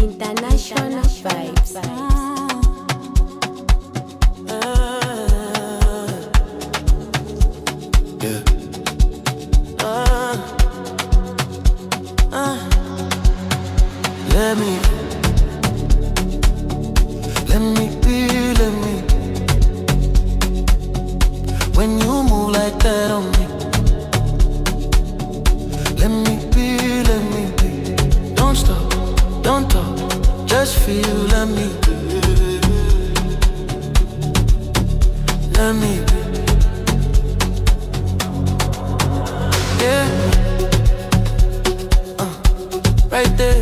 International vibes. Yeah. Let me be, let me. When you move like that on me, let me be, let me be. Don't stop, don't talk, just feel, let me be. Let me be. Yeah. Right there.